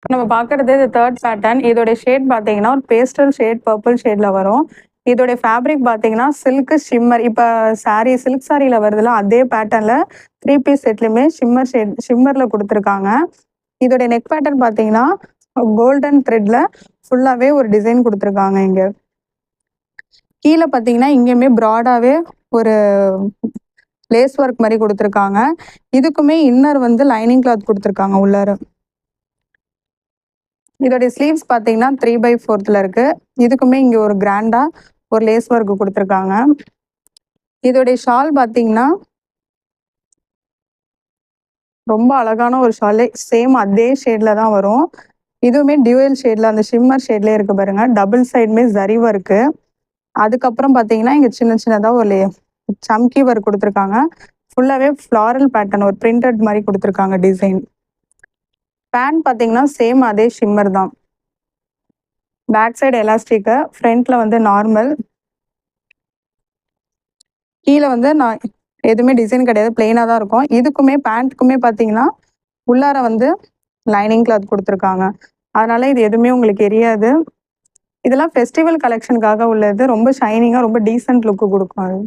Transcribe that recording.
நம்ம பார்க்குறது இது 3 பேட்டர்ன். இதோட ஷேட் பார்த்தீங்கன்னா, ஒரு பேஸ்டல் ஷேட் பர்பிள் ஷேட்ல வரும். இதோட ஃபேப்ரிக் பார்த்தீங்கன்னா, சில்க் ஷிம்மர். இப்ப சாரி சில்க் சாரில வருதுல்ல, அதே பேட்டர்ன்ல 3 பீஸ் செட்லயுமே ஷிம்மர்ல குடுத்துருக்காங்க. இதோட நெக் பேட்டர்ன் பார்த்தீங்கன்னா, கோல்டன் த்ரெட்ல ஃபுல்லாவே ஒரு டிசைன் குடுத்துருக்காங்க இங்க. கீழ பார்த்தீங்கன்னா, இங்கேயுமே ப்ராடாவே ஒரு லேஸ் ஒர்க் மாரி குடுத்துருக்காங்க. இதுக்குமே இன்னர் வந்து லைனிங் கிளாத் குடுத்துருக்காங்க உள்ளார. இதோட ஸ்லீவ்ஸ் பார்த்தீங்கன்னா 3/4ல இருக்கு. இதுக்குமே இங்க ஒரு கிராண்டா ஒரு லேஸ் ஒர்க் குடுத்துருக்காங்க. இதோட ஷால் பார்த்தீங்கன்னா, ரொம்ப அழகான ஒரு ஷாலு. சேம் அதே ஷேட்ல தான் வரும். இதுவுமே டியூயல் ஷேட்ல அந்த ஷிம்மர் ஷேட்லயே இருக்கு பாருங்க. டபுள் சைடுமே ஜரி ஒர்க்கு. அதுக்கப்புறம் பார்த்தீங்கன்னா, இங்க சின்ன சின்னதா ஒரு சம்கி ஒர்க் குடுத்துருக்காங்க. ஃபுல்லாவே ஃப்ளாரல் பேட்டர்ன் ஒரு பிரிண்டட் மாரி குடுத்துருக்காங்க டிசைன். பேண்ட் பார்த்தீங்கன்னா, சேம் அதே ஷிம்மர் தான். பேக் சைடு எலாஸ்டிக்கு, ஃப்ரண்ட்ல வந்து நார்மல். கீழ வந்து நான் எதுவுமே டிசைன் கிடையாது. பிளெயினா தான் இருக்கும். இதுக்குமே பேண்ட்டுக்குமே பார்த்தீங்கன்னா, உள்ளார வந்து லைனிங் கிளாத் குடுத்துருக்காங்க. அதனால இது எதுவுமே உங்களுக்கு எரியாது. இதெல்லாம் ஃபெஸ்டிவல் கலெக்ஷனுக்காக உள்ளது. ரொம்ப ஷைனிங்கா ரொம்ப டீசென்ட் லுக் குடுக்கும் அது.